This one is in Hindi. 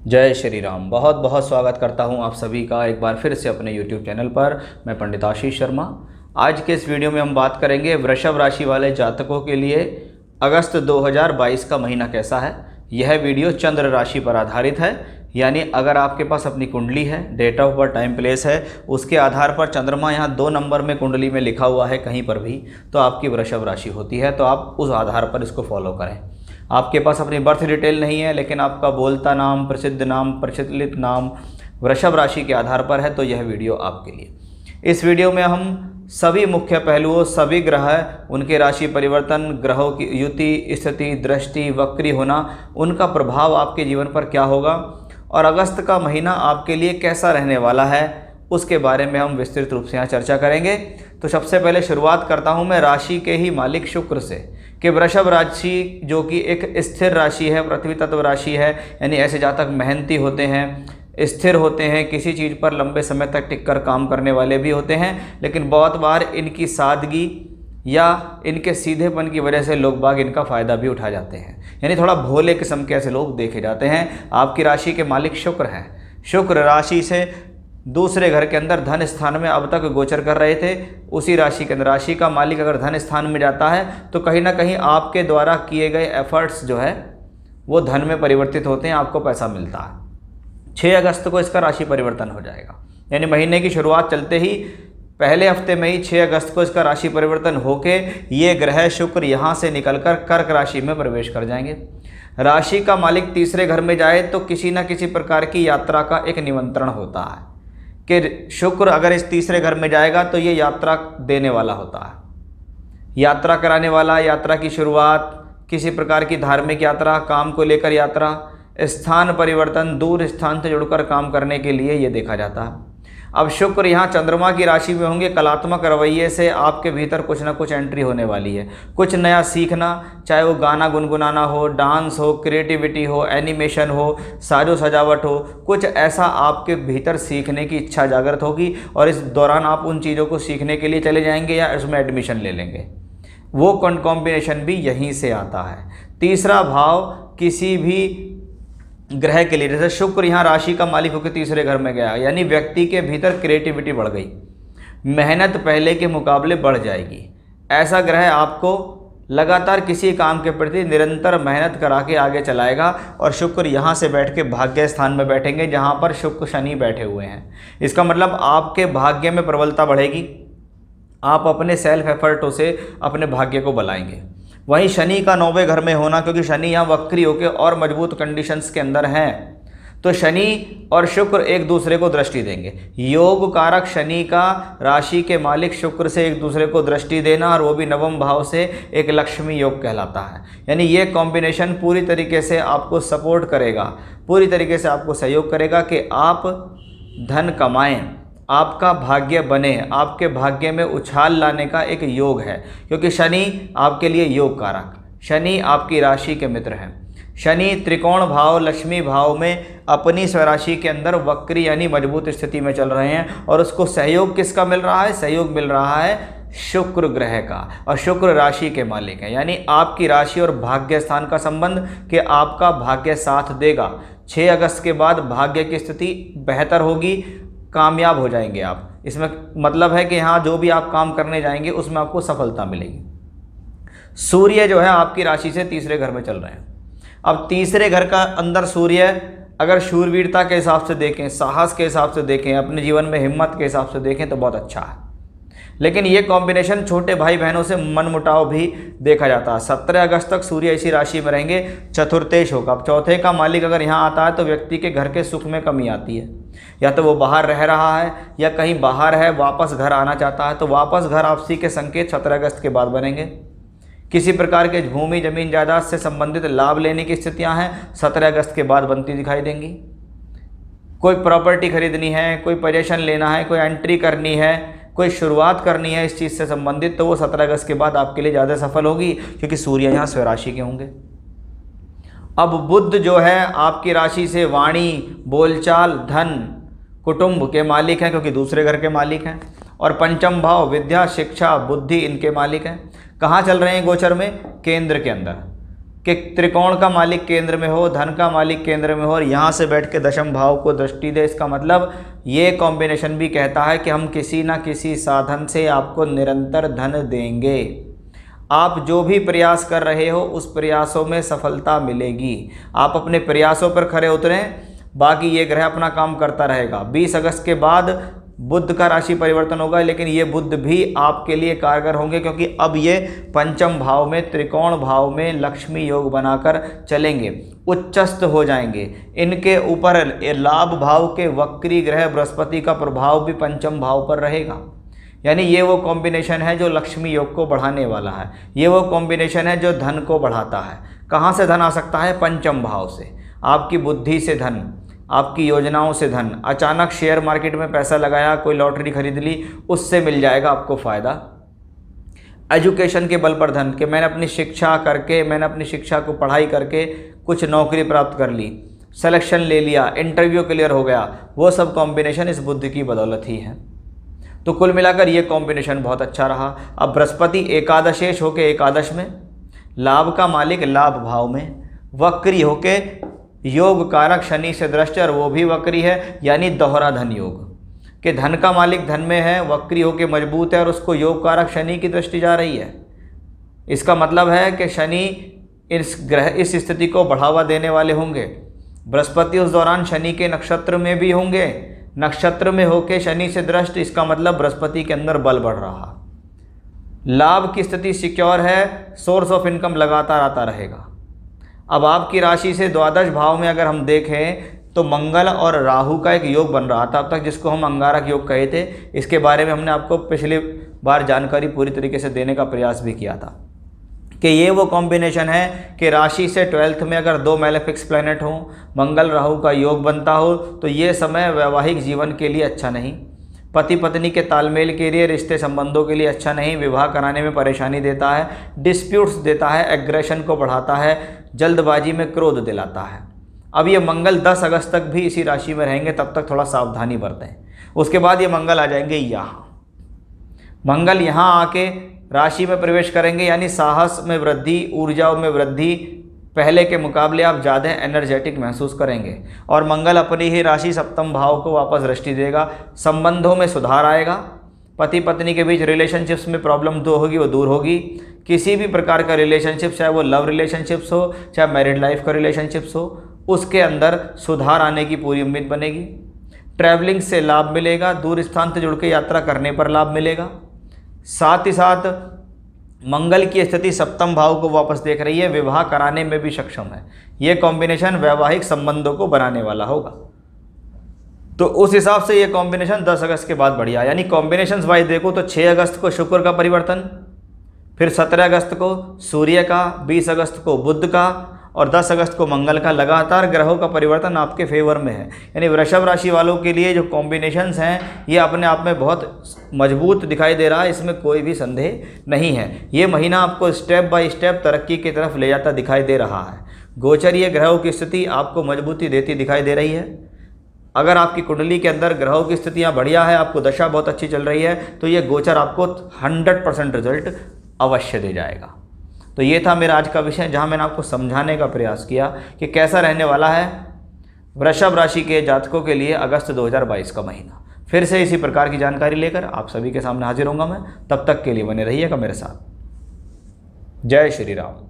जय श्री राम। बहुत बहुत स्वागत करता हूं आप सभी का एक बार फिर से अपने YouTube चैनल पर। मैं पंडित आशीष शर्मा। आज के इस वीडियो में हम बात करेंगे वृषभ राशि वाले जातकों के लिए अगस्त 2022 का महीना कैसा है। यह वीडियो चंद्र राशि पर आधारित है, यानी अगर आपके पास अपनी कुंडली है, date of birth, time, place है, उसके आधार पर चंद्रमा यहाँ 2 नंबर में कुंडली में लिखा हुआ है कहीं पर भी, तो आपकी वृषभ राशि होती है। तो आप उस आधार पर इसको फॉलो करें। आपके पास अपनी बर्थ डिटेल नहीं है लेकिन आपका बोलता नाम, प्रसिद्ध नाम, प्रचलित नाम वृषभ राशि के आधार पर है, तो यह वीडियो आपके लिए। इस वीडियो में हम सभी मुख्य पहलुओं, सभी ग्रह, उनके राशि परिवर्तन, ग्रहों की युति, स्थिति, दृष्टि, वक्री होना, उनका प्रभाव आपके जीवन पर क्या होगा और अगस्त का महीना आपके लिए कैसा रहने वाला है, उसके बारे में हम विस्तृत रूप से यहाँ चर्चा करेंगे। तो सबसे पहले शुरुआत करता हूँ मैं राशि के ही मालिक शुक्र से, कि वृषभ राशि जो कि एक स्थिर राशि है, पृथ्वी तत्व राशि है, यानी ऐसे जातक मेहनती होते हैं, स्थिर होते हैं, किसी चीज़ पर लंबे समय तक टिककर काम करने वाले भी होते हैं, लेकिन बहुत बार इनकी सादगी या इनके सीधेपन की वजह से लोग बाग इनका फ़ायदा भी उठा जाते हैं, यानी थोड़ा भोले किस्म के ऐसे लोग देखे जाते हैं। आपकी राशि के मालिक शुक्र हैं। शुक्र राशि से दूसरे घर के अंदर धन स्थान में अब तक गोचर कर रहे थे। उसी राशि के अंदर राशि का मालिक अगर धन स्थान में जाता है तो कहीं ना कहीं आपके द्वारा किए गए एफर्ट्स जो है वो धन में परिवर्तित होते हैं, आपको पैसा मिलता है। 6 अगस्त को इसका राशि परिवर्तन हो जाएगा, यानी महीने की शुरुआत चलते ही पहले हफ्ते में ही 6 अगस्त को इसका राशि परिवर्तन होके ये ग्रह शुक्र यहाँ से निकलकर कर्क राशि में प्रवेश कर जाएंगे। राशि का मालिक तीसरे घर में जाए तो किसी न किसी प्रकार की यात्रा का एक निमंत्रण होता है कि शुक्र अगर इस तीसरे घर में जाएगा तो ये यात्रा देने वाला होता है, यात्रा कराने वाला, यात्रा की शुरुआत, किसी प्रकार की धार्मिक यात्रा, काम को लेकर यात्रा, स्थान परिवर्तन, दूर स्थान से जुड़कर काम करने के लिए ये देखा जाता है। अब शुक्र यहाँ चंद्रमा की राशि में होंगे, कलात्मक रवैये से आपके भीतर कुछ ना कुछ एंट्री होने वाली है। कुछ नया सीखना, चाहे वो गाना गुनगुनाना हो, डांस हो, क्रिएटिविटी हो, एनिमेशन हो, साजो सजावट हो, कुछ ऐसा आपके भीतर सीखने की इच्छा जागृत होगी और इस दौरान आप उन चीज़ों को सीखने के लिए चले जाएंगे या उसमें एडमिशन ले लेंगे। वो कॉम्बिनेशन भी यहीं से आता है। तीसरा भाव किसी भी ग्रह के लिए, जैसे शुक्र यहाँ राशि का मालिक होकर तीसरे घर में गया, यानी व्यक्ति के भीतर क्रिएटिविटी बढ़ गई, मेहनत पहले के मुकाबले बढ़ जाएगी। ऐसा ग्रह आपको लगातार किसी काम के प्रति निरंतर मेहनत करा के आगे चलाएगा। और शुक्र यहाँ से बैठ के भाग्य स्थान में बैठेंगे जहाँ पर शुक्र शनि बैठे हुए हैं। इसका मतलब आपके भाग्य में प्रबलता बढ़ेगी, आप अपने सेल्फ एफर्टों से अपने भाग्य को बनाएंगे। वहीं शनि का 9वें घर में होना, क्योंकि शनि यहाँ वक्री होकर और मजबूत कंडीशंस के अंदर हैं, तो शनि और शुक्र एक दूसरे को दृष्टि देंगे। योग कारक शनि का राशि के मालिक शुक्र से एक दूसरे को दृष्टि देना, और वो भी 9वें भाव से, एक लक्ष्मी योग कहलाता है। यानी ये कॉम्बिनेशन पूरी तरीके से आपको सपोर्ट करेगा, पूरी तरीके से आपको सहयोग करेगा कि आप धन कमाएं, आपका भाग्य बने, आपके भाग्य में उछाल लाने का एक योग है, क्योंकि शनि आपके लिए योग कारक, शनि आपकी राशि के मित्र हैं। शनि त्रिकोण भाव, लक्ष्मी भाव में अपनी स्वराशि के अंदर वक्री यानी मजबूत स्थिति में चल रहे हैं, और उसको सहयोग किसका मिल रहा है? सहयोग मिल रहा है शुक्र ग्रह का, और शुक्र राशि के मालिक हैं। यानी आपकी राशि और भाग्य स्थान का संबंध कि आपका भाग्य साथ देगा। 6 अगस्त के बाद भाग्य की स्थिति बेहतर होगी, कामयाब हो जाएंगे आप। इसमें मतलब है कि यहाँ जो भी आप काम करने जाएंगे उसमें आपको सफलता मिलेगी। सूर्य जो है आपकी राशि से तीसरे घर में चल रहे हैं। अब तीसरे घर का अंदर सूर्य अगर शूरवीरता के हिसाब से देखें, साहस के हिसाब से देखें, अपने जीवन में हिम्मत के हिसाब से देखें तो बहुत अच्छा है, लेकिन ये कॉम्बिनेशन छोटे भाई बहनों से मनमुटाव भी देखा जाता है। 17 अगस्त तक सूर्य इसी राशि में रहेंगे, चतुर्थेश होगा। अब चौथे का मालिक अगर यहाँ आता है तो व्यक्ति के घर के सुख में कमी आती है, या तो वो बाहर रह रहा है या कहीं बाहर है, वापस घर आना चाहता है, तो वापस घर वापसी के संकेत 17 अगस्त के बाद बनेंगे। किसी प्रकार के भूमि, जमीन, जायदाद से संबंधित लाभ लेने की स्थितियाँ हैं 17 अगस्त के बाद बनती दिखाई देंगी। कोई प्रॉपर्टी खरीदनी है, कोई पोजीशन लेना है, कोई एंट्री करनी है, कोई शुरुआत करनी है इस चीज़ से संबंधित, तो वो 17 अगस्त के बाद आपके लिए ज़्यादा सफल होगी, क्योंकि सूर्य यहाँ स्वराशि के होंगे। अब बुध जो है आपकी राशि से वाणी, बोलचाल, धन, कुटुंब के मालिक हैं, क्योंकि दूसरे घर के मालिक हैं, और पंचम भाव विद्या, शिक्षा, बुद्धि इनके मालिक हैं। कहाँ चल रहे हैं गोचर में? केंद्र के अंदर। कि त्रिकोण का मालिक केंद्र में हो, धन का मालिक केंद्र में हो और यहाँ से बैठ के दशम भाव को दृष्टि दे। इसका मतलब ये कॉम्बिनेशन भी कहता है कि हम किसी ना किसी साधन से आपको निरंतर धन देंगे। आप जो भी प्रयास कर रहे हो उस प्रयासों में सफलता मिलेगी। आप अपने प्रयासों पर खरे उतरें, बाकी ये ग्रह अपना काम करता रहेगा। 20 अगस्त के बाद बुध का राशि परिवर्तन होगा, लेकिन ये बुध भी आपके लिए कारगर होंगे क्योंकि अब ये पंचम भाव में, त्रिकोण भाव में लक्ष्मी योग बनाकर चलेंगे, उच्चस्थ हो जाएंगे। इनके ऊपर लाभ भाव के वक्री ग्रह बृहस्पति का प्रभाव भी पंचम भाव पर रहेगा। यानी ये वो कॉम्बिनेशन है जो लक्ष्मी योग को बढ़ाने वाला है। ये वो कॉम्बिनेशन है जो धन को बढ़ाता है। कहाँ से धन आ सकता है? पंचम भाव से। आपकी बुद्धि से धन, आपकी योजनाओं से धन। अचानक शेयर मार्केट में पैसा लगाया, कोई लॉटरी खरीद ली, उससे मिल जाएगा आपको फ़ायदा। एजुकेशन के बल पर धन, कि मैंने अपनी शिक्षा करके, मैंने अपनी शिक्षा को पढ़ाई करके कुछ नौकरी प्राप्त कर ली, सिलेक्शन ले लिया, इंटरव्यू क्लियर हो गया, वो सब कॉम्बिनेशन इस बुद्ध की बदौलत ही है। तो कुल मिलाकर ये कॉम्बिनेशन बहुत अच्छा रहा। अब बृहस्पति एकादशेश होके एकादश में, लाभ का मालिक लाभ भाव में, वक्री होके योग कारक शनि से दृष्टि, और वो भी वक्री है, यानी दोहरा धन योग, कि धन का मालिक धन में है, वक्री होके मजबूत है और उसको योग कारक शनि की दृष्टि जा रही है। इसका मतलब है कि शनि इस स्थिति को बढ़ावा देने वाले होंगे। बृहस्पति उस दौरान शनि के नक्षत्र में भी होंगे, नक्षत्र में होके शनि से दृष्टि, इसका मतलब बृहस्पति के अंदर बल बढ़ रहा। लाभ की स्थिति सिक्योर है, सोर्स ऑफ इनकम लगातार आता रहेगा। अब आपकी राशि से द्वादश भाव में अगर हम देखें तो मंगल और राहु का एक योग बन रहा था अब तक, जिसको हम अंगारक योग कहे थे। इसके बारे में हमने आपको पिछली बार जानकारी पूरी तरीके से देने का प्रयास भी किया था कि ये वो कॉम्बिनेशन है कि राशि से 12th में अगर 2 मैलेफिक्स प्लैनेट हों, मंगल राहु का योग बनता हो, तो ये समय वैवाहिक जीवन के लिए अच्छा नहीं, पति पत्नी के तालमेल के लिए, रिश्ते संबंधों के लिए अच्छा नहीं, विवाह कराने में परेशानी देता है, डिस्प्यूट्स देता है, एग्रेशन को बढ़ाता है, जल्दबाजी में क्रोध दिलाता है। अब ये मंगल 10 अगस्त तक भी इसी राशि में रहेंगे, तब तक थोड़ा सावधानी बरतें। उसके बाद ये मंगल आ जाएंगे यहाँ। मंगल यहाँ आके राशि में प्रवेश करेंगे, यानी साहस में वृद्धि, ऊर्जा में वृद्धि, पहले के मुकाबले आप ज़्यादा एनर्जेटिक महसूस करेंगे। और मंगल अपनी ही राशि सप्तम भाव को वापस दृष्टि देगा, संबंधों में सुधार आएगा, पति पत्नी के बीच रिलेशनशिप्स में प्रॉब्लम जो होगी वो दूर होगी। किसी भी प्रकार का रिलेशनशिप, चाहे वो लव रिलेशनशिप्स हो, चाहे मैरिड लाइफ का रिलेशनशिप्स हो, उसके अंदर सुधार आने की पूरी उम्मीद बनेगी। ट्रैवलिंग से लाभ मिलेगा, दूर स्थान से जुड़ के यात्रा करने पर लाभ मिलेगा। साथ ही साथ मंगल की स्थिति सप्तम भाव को वापस देख रही है, विवाह कराने में भी सक्षम है। ये कॉम्बिनेशन वैवाहिक संबंधों को बनाने वाला होगा। तो उस हिसाब से ये कॉम्बिनेशन 10 अगस्त के बाद बढ़िया। यानी कॉम्बिनेशंस वाइज देखो तो 6 अगस्त को शुक्र का परिवर्तन, फिर 17 अगस्त को सूर्य का, 20 अगस्त को बुध का और 10 अगस्त को मंगल का। लगातार ग्रहों का परिवर्तन आपके फेवर में है। यानी वृषभ राशि वालों के लिए जो कॉम्बिनेशंस हैं ये अपने आप में बहुत मजबूत दिखाई दे रहा है, इसमें कोई भी संदेह नहीं है। ये महीना आपको स्टेप बाय स्टेप तरक्की की तरफ ले जाता दिखाई दे रहा है। गोचरीय ग्रहों की स्थिति आपको मजबूती देती दिखाई दे रही है। अगर आपकी कुंडली के अंदर ग्रहों की स्थितियाँ बढ़िया है, आपको दशा बहुत अच्छी चल रही है, तो ये गोचर आपको 100% रिजल्ट अवश्य दे जाएगा। तो ये था मेरा आज का विषय, जहाँ मैंने आपको समझाने का प्रयास किया कि कैसा रहने वाला है वृषभ राशि के जातकों के लिए अगस्त 2022 का महीना। फिर से इसी प्रकार की जानकारी लेकर आप सभी के सामने हाजिर होऊंगा मैं। तब तक के लिए बने रहिएगा मेरे साथ। जय श्री राम।